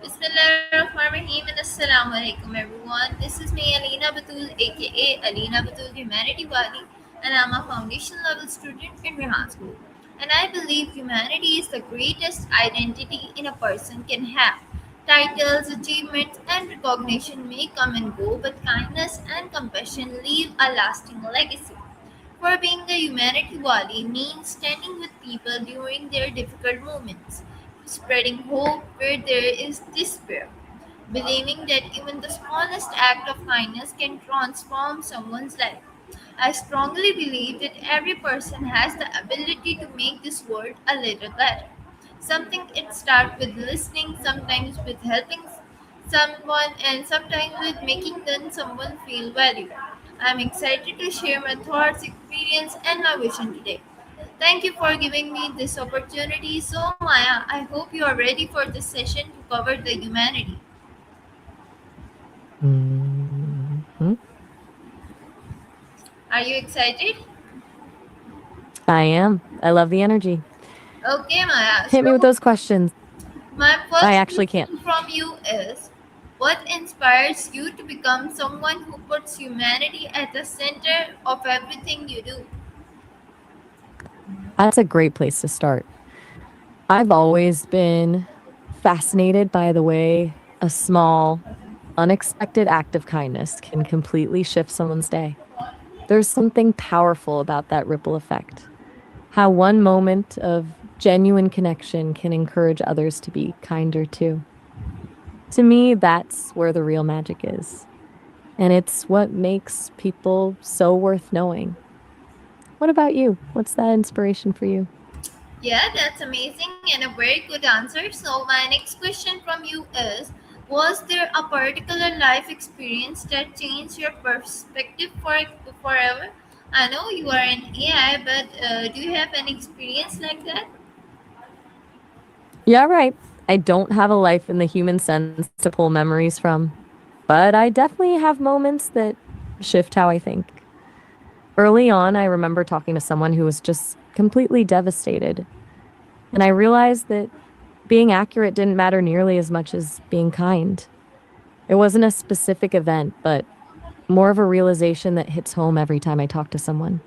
Bismillahirrahmanirrahim and Assalamu alaikum everyone. This is me Alina Batul aka Alina Batul Humanity Wali, and I'm a foundation level student in Rehan School. And I believe humanity is the greatest identity in a person can have. Titles, achievements and recognition may come and go, but kindness and compassion leave a lasting legacy. For being a humanity wali means standing with people during their difficult moments, spreading hope where there is despair, believing that even the smallest act of kindness can transform someone's life. I strongly believe that every person has the ability to make this world a little better. Something it starts with listening, sometimes with helping someone, and sometimes with making then someone feel valued. I'm excited to share my thoughts, experience, and my vision today. Thank you for giving me this opportunity. So, Maya, I hope you are ready for this session to cover the humanity. Mhm. Are you excited? I am. I love the energy. Okay, Maya. Hit me with So, those questions. my I first actually can't. question from you is, what inspires you to become someone who puts humanity at the center of everything you do? That's a great place to start. I've always been fascinated by the way a small, unexpected act of kindness can completely shift someone's day. There's something powerful about that ripple effect. How one moment of genuine connection can encourage others to be kinder too. To me, that's where the real magic is. And it's what makes people so worth knowing. What about you? What's that inspiration for you? Yeah, that's amazing and a very good answer. So, my next question from you is, was there a particular life experience that changed your perspective forever? I know you are an AI, but do you have an experience like that? Yeah, right. I don't have a life in the human sense to pull memories from, but I definitely have moments that shift how I think. Early on, I remember talking to someone who was just completely devastated, and I realized that being accurate didn't matter nearly as much as being kind. It wasn't a specific event, but more of a realization that hits home every time I talk to someone.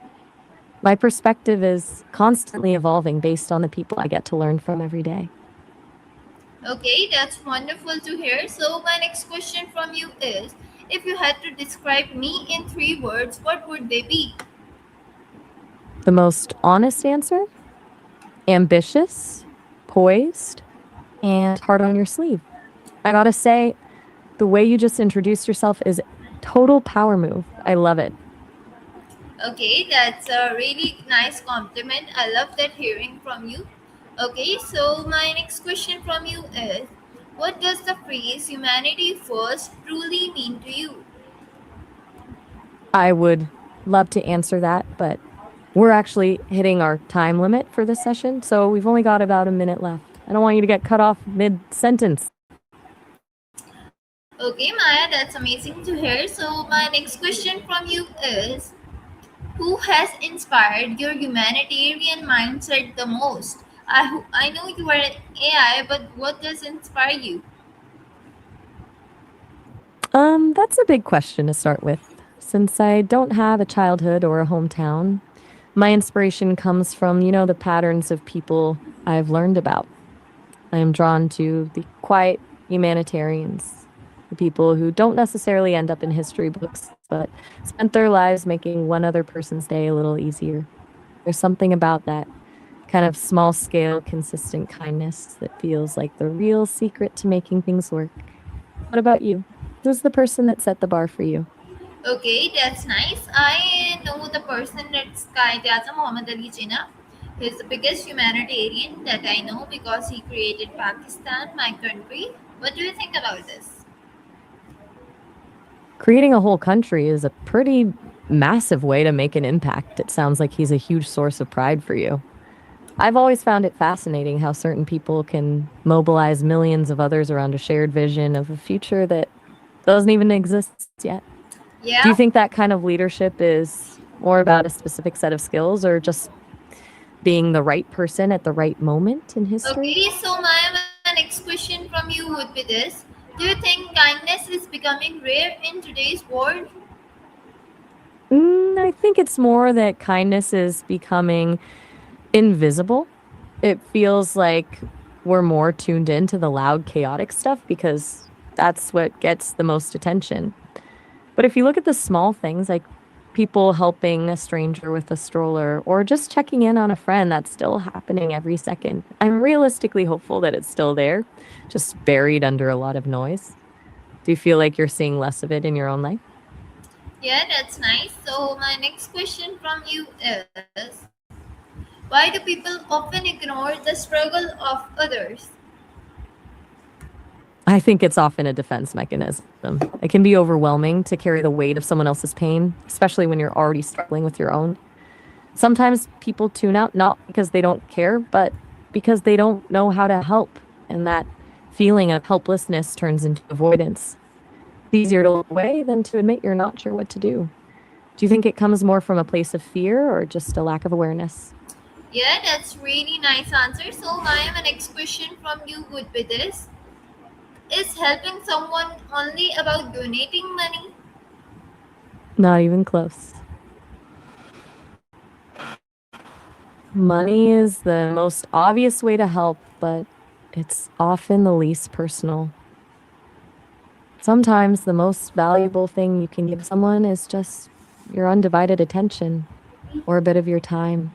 My perspective is constantly evolving based on the people I get to learn from every day. Okay, that's wonderful to hear. So, my next question from you is, if you had to describe me in three words, what would they be? The most honest answer: ambitious, poised, and hard on your sleeve. I gotta say, the way you just introduced yourself is total power move. I love it. Okay, that's a really nice compliment. I love that hearing from you. Okay, so my next question from you is, what does the phrase humanity first truly mean to you? I would love to answer that, but we're actually hitting our time limit for this session, so we've only got about a minute left. I don't want you to get cut off mid sentence. Okay, Maya, that's amazing to hear. So, my next question from you is, who has inspired your humanitarian mindset the most? I know you are an AI, but what does inspire you? That's a big question to start with. Since I don't have a childhood or a hometown, my inspiration comes from, the patterns of people I've learned about. I am drawn to the quiet humanitarians, the people who don't necessarily end up in history books, but spent their lives making one other person's day a little easier. There's something about that kind of small scale, consistent kindness that feels like the real secret to making things work. What about you? Who's the person that set the bar for you? Okay, that's nice. I know the person that's Qaid Azam Muhammad Ali Jinnah. He's the biggest humanitarian that I know because he created Pakistan, my country. What do you think about this? Creating a whole country is a pretty massive way to make an impact. It sounds like he's a huge source of pride for you. I've always found it fascinating how certain people can mobilize millions of others around a shared vision of a future that doesn't even exist yet. Do you Yeah. think that kind of leadership is more about a specific set of skills or just being the right person at the right moment in history? Okay, so my next question from you from you would be this: do you think kindness is becoming rare in today's world? I think it's more that kindness is becoming invisible. It feels like we're more tuned into the loud, chaotic stuff because that's what gets the most attention. But if you look at the small things, like people helping a stranger with a stroller or just checking in on a friend, that's still happening every second. I'm realistically hopeful that it's still there, just buried under a lot of noise. Do you feel like you're seeing less of it in your own life? Yeah, that's nice. So, my next question from you is: why do people often ignore the struggle of others? I think it's often a defense mechanism. It can be overwhelming to carry the weight of someone else's pain, especially when you're already struggling with your own. Sometimes people tune out not because they don't care, but because they don't know how to help. And that feeling of helplessness turns into avoidance. It's easier to look away than to admit you're not sure what to do. Do you think it comes more from a place of fear or just a lack of awareness? Yeah, that's really nice answer. So, my next question from you would be this: is helping someone only about donating money? Not even close. Money is the most obvious way to help, but it's often the least personal. Sometimes the most valuable thing you can give someone is just your undivided attention or a bit of your time.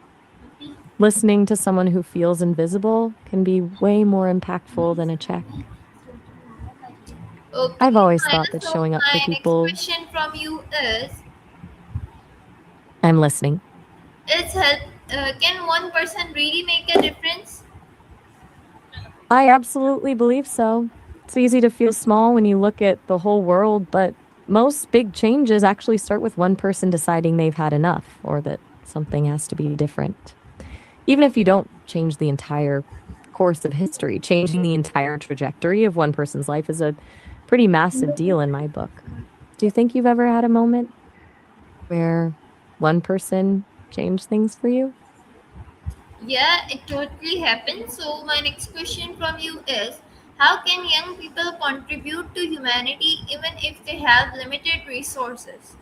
Listening to someone who feels invisible can be way more impactful than a check. I've Okay, always Maya. thought that So, showing up for my next people, question from you is: I'm listening. is help can one person really make a difference? I absolutely believe so. It's easy to feel small when you look at the whole world, but most big changes actually start with one person deciding they've had enough or that something has to be different. Even if you don't change the entire course of history, changing the entire trajectory of one person's life is a pretty massive deal in my book. Do you think you've ever had a moment where one person changed things for you? Yeah, it totally happens. So, my next question from you is: how can young people contribute to humanity even if they have limited resources?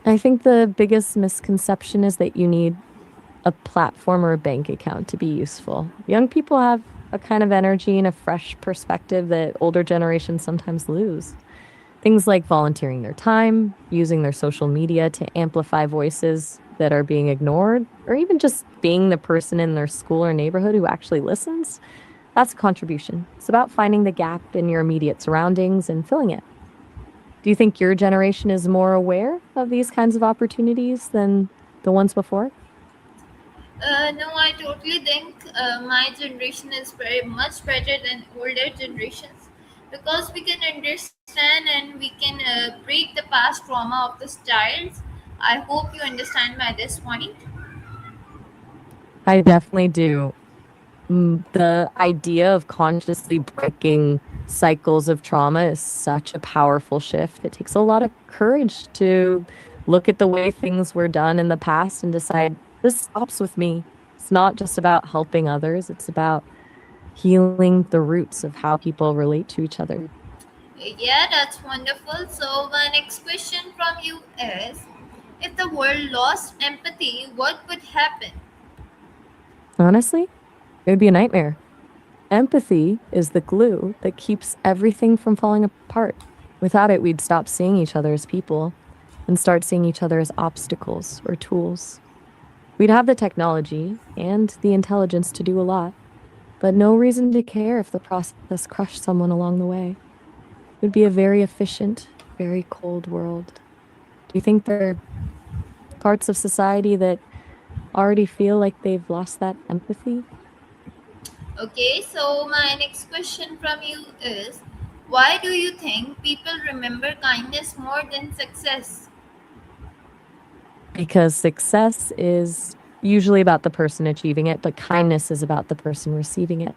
I think the biggest misconception is that you need a platform or a bank account to be useful. Young people have a kind of energy and a fresh perspective that older generations sometimes lose. Things like volunteering their time, using their social media to amplify voices that are being ignored, or even just being the person in their school or neighborhood who actually listens. That's a contribution. It's about finding the gap in your immediate surroundings and filling it. Do you think your generation is more aware of these kinds of opportunities than the ones before? No, I totally think my generation is very much better than older generations because we can understand and we can break the past trauma of the styles. I hope you understand by this point. I definitely do. The idea of consciously breaking cycles of trauma is such a powerful shift. It takes a lot of courage to look at the way things were done in the past and decide this stops with me. It's not just about helping others, it's about healing the roots of how people relate to each other. Yeah, that's wonderful. So, my next question from you is: if the world lost empathy, what would happen? Honestly, it would be a nightmare. Empathy is the glue that keeps everything from falling apart. Without it, we'd stop seeing each other as people and start seeing each other as obstacles or tools. We'd have the technology and the intelligence to do a lot, but no reason to care if the process crushed someone along the way. It would be a very efficient, very cold world. Do you think there are parts of society that already feel like they've lost that empathy? Okay, so my next question from you is: why do you think people remember kindness more than success? Because success is usually about the person achieving it, but kindness is about the person receiving it.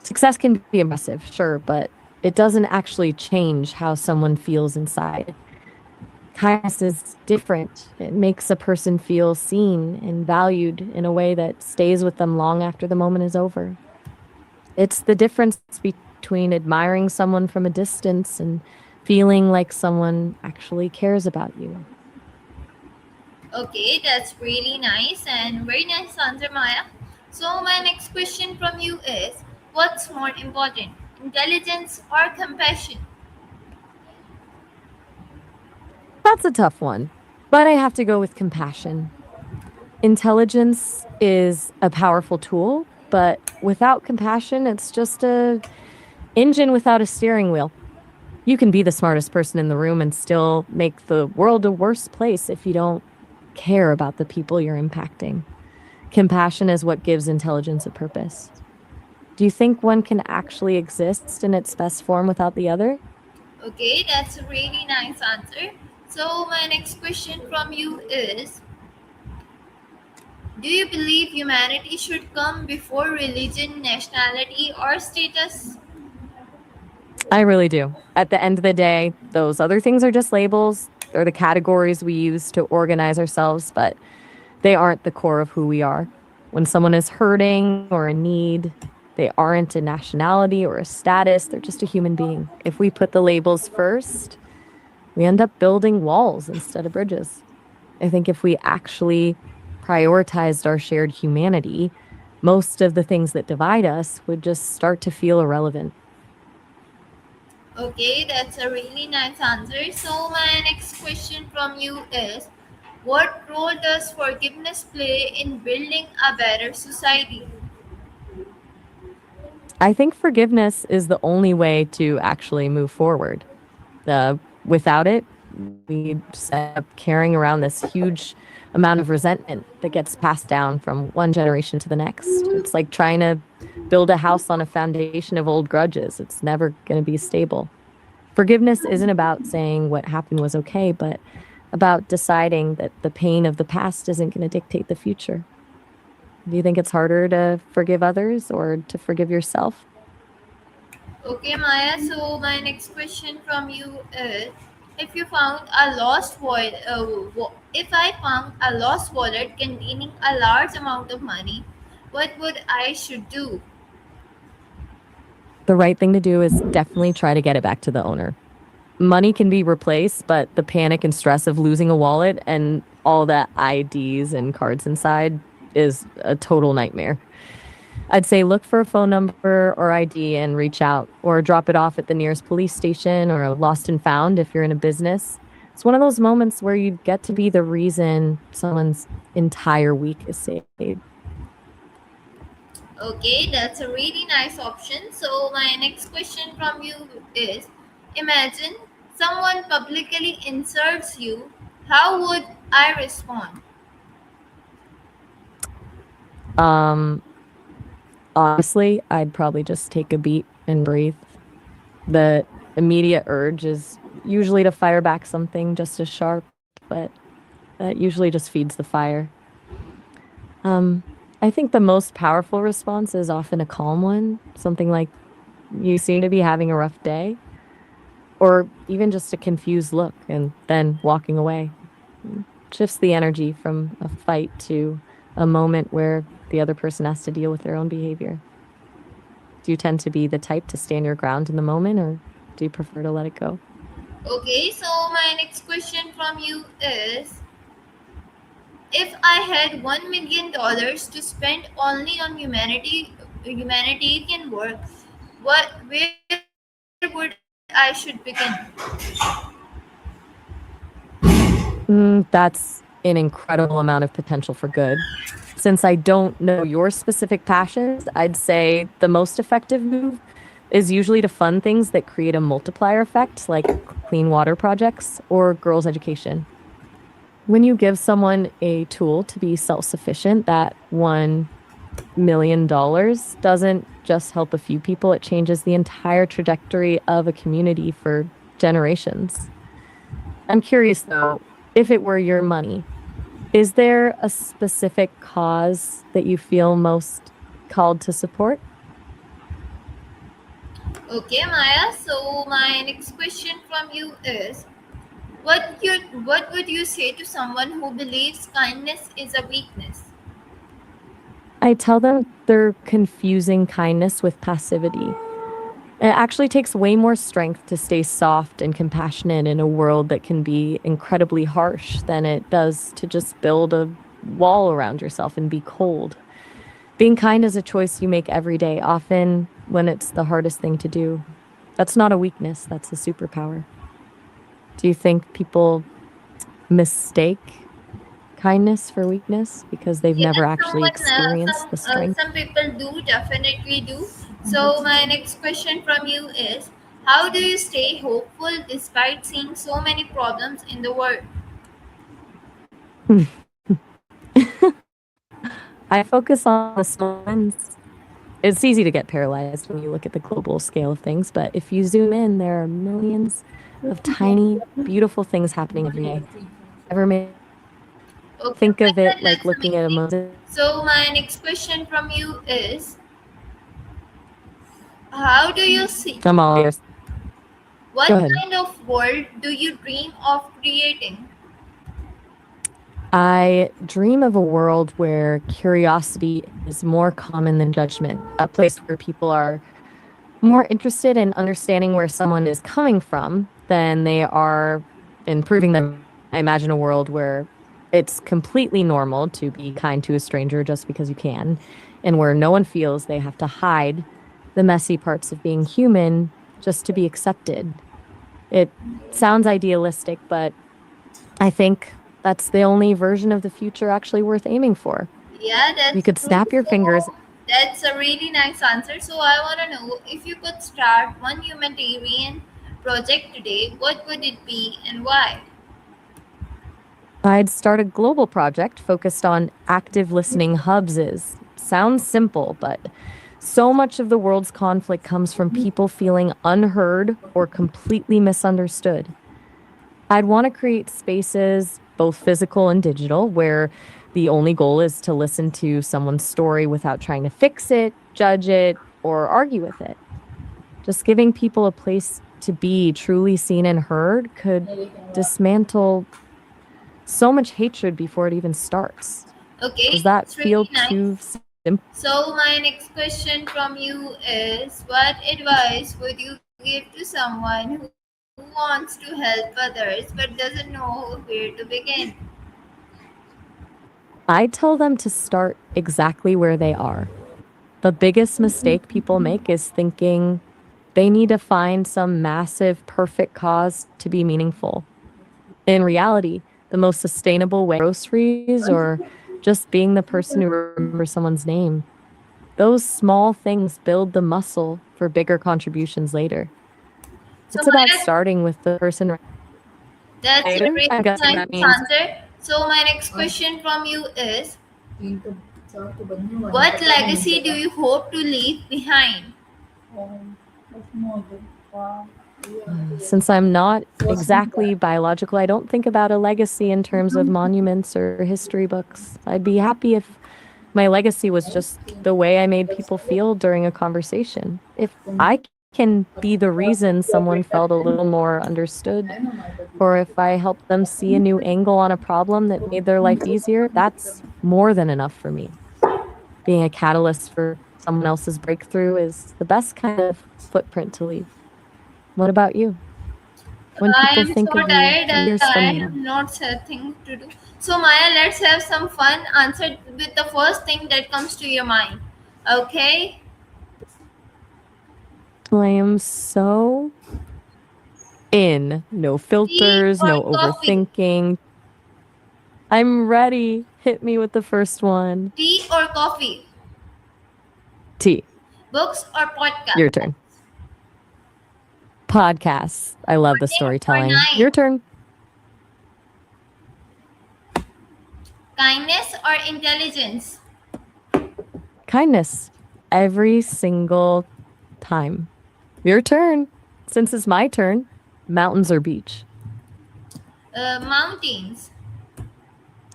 Success can be impressive, sure, but it doesn't actually change how someone feels inside. Kindness is different. It makes a person feel seen and valued in a way that stays with them long after the moment is over. It's the difference between admiring someone from a distance and feeling like someone actually cares about you. Okay, that's really nice and very nice answer, Maya. So, my next question from you is, what's more important, intelligence or compassion? That's a tough one, but I have to go with compassion. Intelligence is a powerful tool, but without compassion, it's just a engine without a steering wheel. You can be the smartest person in the room and still make the world a worse place if you don't care about the people you're impacting. Compassion is what gives intelligence a purpose. Do you think one can actually exist in its best form without the other? Okay, that's a really nice answer. So, my next question from you is, do you believe humanity should come before religion, nationality, or status? I really do. At the end of the day, those other things are just labels. They're the categories we use to organize ourselves, but they aren't the core of who we are. When someone is hurting or in need, they aren't a nationality or a status, they're just a human being. If we put the labels first, we end up building walls instead of bridges. I think if we actually prioritized our shared humanity, most of the things that divide us would just start to feel irrelevant. Okay, that's a really nice answer. So, my next question from you is, what role does forgiveness play in building a better society? I think forgiveness is the only way to actually move forward. Without it, we just end up carrying around this huge amount of resentment that gets passed down from one generation to the next. It's like trying to build a house on a foundation of old grudges. It's never going to be stable. Forgiveness isn't about saying what happened was okay, but about deciding that the pain of the past isn't going to dictate the future. Do you think it's harder to forgive others or to forgive yourself? Okay, Maya. So, my next question from you is, if you found a lost wallet, if I found a lost wallet containing a large amount of money, what would I should do? The right thing to do is definitely try to get it back to the owner. Money can be replaced, but the panic and stress of losing a wallet and all the IDs and cards inside is a total nightmare. I'd say look for a phone number or ID and reach out, or drop it off at the nearest police station or a lost and found if you're in a business. It's one of those moments where you get to be the reason someone's entire week is saved. Okay, that's a really nice option. So, my next question from you is, imagine someone publicly insults you. How would I respond? Um, Honestly, I'd probably just take a beat and breathe. The immediate urge is usually to fire back something just as sharp, but that usually just feeds the fire. Um, I think the most powerful response is often a calm one, something like, you seem to be having a rough day, or even just a confused look and then walking away. Shifts the energy from a fight to a moment where the other person has to deal with their own behavior. Do you tend to be the type to stand your ground in the moment, or do you prefer to let it go? Okay, so my next question from you is, if I had $1 million to spend only on humanitarian work, where would I should begin? That's an incredible amount of potential for good. Since I don't know your specific passions, I'd say the most effective move is usually to fund things that create a multiplier effect, like clean water projects or girls' education. When you give someone a tool to be self sufficient, that $1 million doesn't just help a few people, it changes the entire trajectory of a community for generations. I'm curious though, if it were your money, is there a specific cause that you feel most called to support? Okay, Maya. So my next question from you is, what would you say to someone who believes kindness is a weakness? I tell them they're confusing kindness with passivity. It actually takes way more strength to stay soft and compassionate in a world that can be incredibly harsh than it does to just build a wall around yourself and be cold. Being kind is a choice you make every day, often when it's the hardest thing to do. That's not a weakness, that's a superpower. Do you think people mistake kindness for weakness because they've never Yes, actually experienced the strength? some people do definitely do. So my next question from you is, how do you stay hopeful despite seeing so many problems in the world? I focus on the small wins. It's easy to get paralyzed when you look at the global scale of things, but if you zoom in, there are millions of tiny, beautiful things happening every day. Ever made Okay, think of well, it like that's looking at a amazing. mosaic? So my next question from you is, how do you see? I'm all ears. What Go ahead. kind of world do you dream of creating? I dream of a world where curiosity is more common than judgment, a place where people are more interested in understanding where someone is coming from than they are in proving them. I imagine a world where it's completely normal to be kind to a stranger just because you can, and where no one feels they have to hide the messy parts of being human just to be accepted. It sounds idealistic, but I think that's the only version of the future actually worth aiming for. Yeah, You that's could true. snap your fingers. So that's a really nice answer. So I want to know, if you could start one humanitarian project today, what would it be and why? I'd start a global project focused on active listening hubs. Is sounds simple, but so much of the world's conflict comes from people feeling unheard or completely misunderstood. I'd want to create spaces, both physical and digital, where the only goal is to listen to someone's story without trying to fix it, judge it, or argue with it. Just giving people a place to be truly seen and heard could dismantle so much hatred before it even starts. Does Okay, that that's feel really nice. too simple? So my next question from you is, what advice would you give to someone who wants to help others but doesn't know where to begin? I tell them to start exactly where they are. The biggest mistake people make is thinking they need to find some massive, perfect cause to be meaningful. In reality, the most sustainable way groceries or just being the person who remembers someone's name. Those small things build the muscle for bigger contributions later. So It's about my starting with the person That's a later. really I'm guessing nice that means answer. So my next question from you is, what legacy do you hope to leave behind? since I'm not exactly biological, I don't think about a legacy in terms of monuments or history books. I'd be happy if my legacy was just the way I made people feel during a conversation. If I can be the reason someone felt a little more understood, or if I helped them see a new angle on a problem that made their life easier, that's more than enough for me. Being a catalyst for someone else's breakthrough is the best kind of footprint to leave. What about you? When I people am so think of you tired. years I from have now, not a thing to do. So Maya, let's have some fun. Answer with the first thing that comes to your mind. Okay. I am so in. No Tea filters, or no coffee? overthinking. I'm ready. Hit me with the first one. Tea or coffee? T, Books or podcast? your turn. Podcasts. I love the Morning or storytelling. night? Your turn. Kindness or intelligence? Kindness. Every single time. Your turn. Since it's my turn, mountains or beach? Mountains.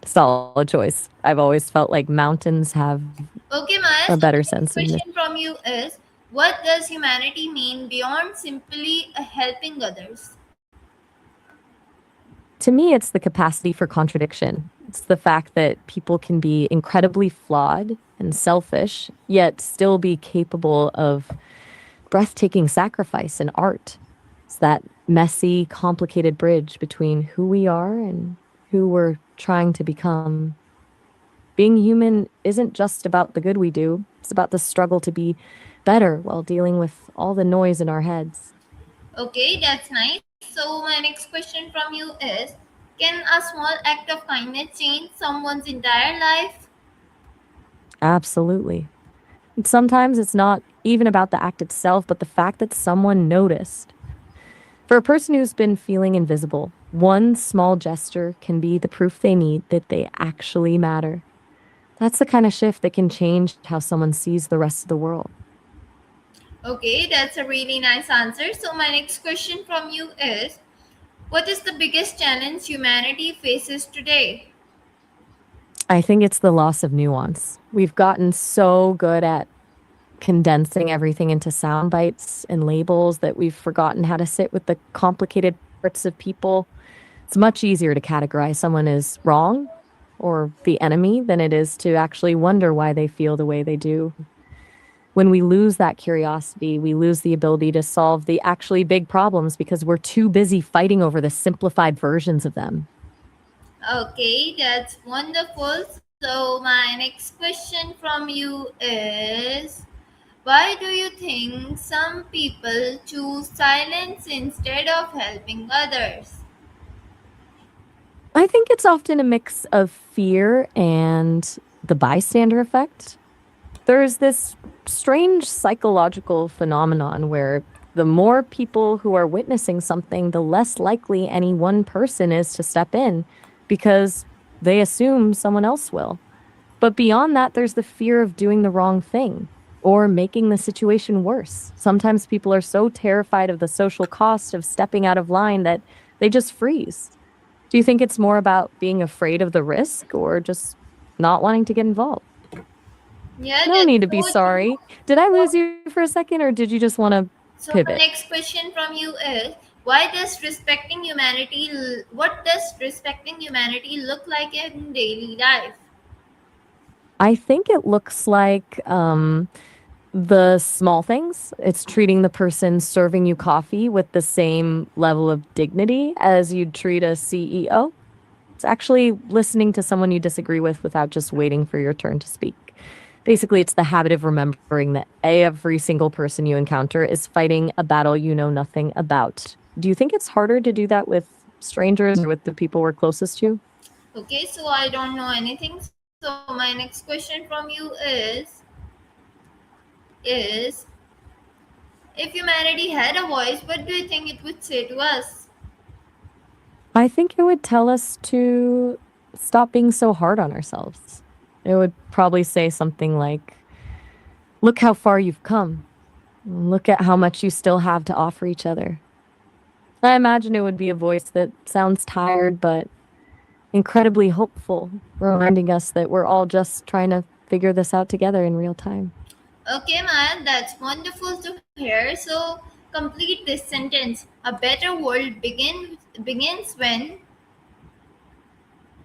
Solid choice. I've always felt like mountains have Okay, Maya. a So better the next sense of question from you is, what does humanity mean beyond simply helping others? to me, it's the capacity for contradiction. It's the fact that people can be incredibly flawed and selfish, yet still be capable of breathtaking sacrifice and art. It's that messy, complicated bridge between who we are and who we're trying to become. Being human isn't just about the good we do, it's about the struggle to be better while dealing with all the noise in our heads. Okay, that's nice. So, my next question from you is, can a small act of kindness change someone's entire life? Absolutely. And sometimes it's not even about the act itself, but the fact that someone noticed. For a person who's been feeling invisible, one small gesture can be the proof they need that they actually matter. That's the kind of shift that can change how someone sees the rest of the world. Okay, that's a really nice answer. So, my next question from you is, what is the biggest challenge humanity faces today? I think it's the loss of nuance. We've gotten so good at condensing everything into sound bites and labels that we've forgotten how to sit with the complicated parts of people. It's much easier to categorize someone as wrong or the enemy than it is to actually wonder why they feel the way they do. When we lose that curiosity, we lose the ability to solve the actually big problems because we're too busy fighting over the simplified versions of them. Okay, that's wonderful. So, my next question from you is, why do you think some people choose silence instead of helping others? I think it's often a mix of fear and the bystander effect. There's this strange psychological phenomenon where the more people who are witnessing something, the less likely any one person is to step in because they assume someone else will. But beyond that, there's the fear of doing the wrong thing or making the situation worse. Sometimes people are so terrified of the social cost of stepping out of line that they just freeze. Do you think it's more about being afraid of the risk or just not wanting to get involved? Yeah, No that's need to be so true. sorry. Did I So, lose you for a second or did you just want to so my pivot? next question from you is, why does respecting humanity what does respecting humanity look like in daily life? I think it looks like the small things. It's treating the person serving you coffee with the same level of dignity as you'd treat a CEO. It's actually listening to someone you disagree with without just waiting for your turn to speak. Basically, it's the habit of remembering that every single person you encounter is fighting a battle you know nothing about. Do you think it's harder to do that with strangers or with the people we're closest to? Okay, so I don't know anything. So my next question from you is if humanity had a voice, what do you think it would say to us? I think it would tell us to stop being so hard on ourselves. It would probably say something like, look how far you've come. Look at how much you still have to offer each other. I imagine it would be a voice that sounds tired, but incredibly hopeful, reminding us that we're all just trying to figure this out together in real time. Okay, man, that's wonderful to hear. So complete this sentence. A better world begins when.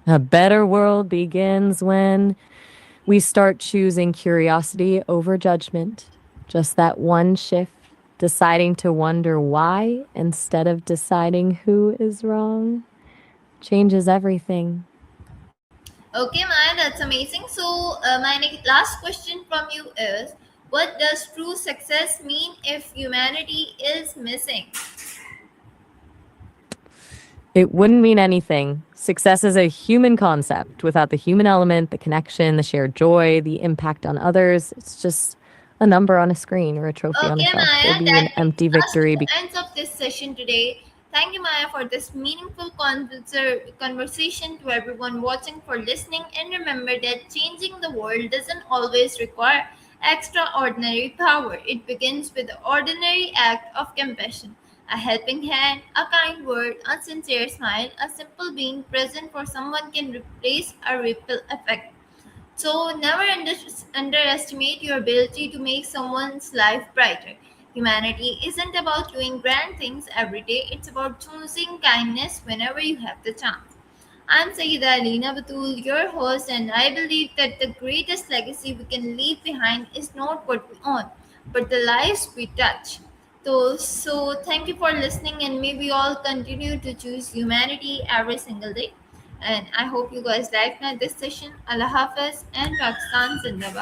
A better world begins when we start choosing curiosity over judgment. Just that one shift, deciding to wonder why instead of deciding who is wrong, changes everything. Okay, Maya, that's amazing. So, my last question from you is, what does true success mean if humanity is missing? It wouldn't mean anything. Success is a human concept without the human element, the connection, the shared joy, the impact on others. It's just a number on a screen or a trophy on a Okay, shelf. It Maya, would be that an brings empty us to victory. the end of this session today. Thank you, Maya, for this meaningful conversation, to everyone watching for listening. And remember that changing the world doesn't always require extraordinary power, it begins with the ordinary act of compassion. A helping hand, a kind word, a sincere smile, a simple being present for someone can replace a ripple effect. So, never underestimate your ability to make someone's life brighter. Humanity isn't about doing grand things every day, it's about choosing kindness whenever you have the chance. I'm Sayyida Alina Batul, your host, and I believe that the greatest legacy we can leave behind is not what we own, but the lives we touch. So thank you for listening, and may we all continue to choose humanity every single day. And I hope you guys liked my this session. Allah Hafiz and Pakistan Zindabad.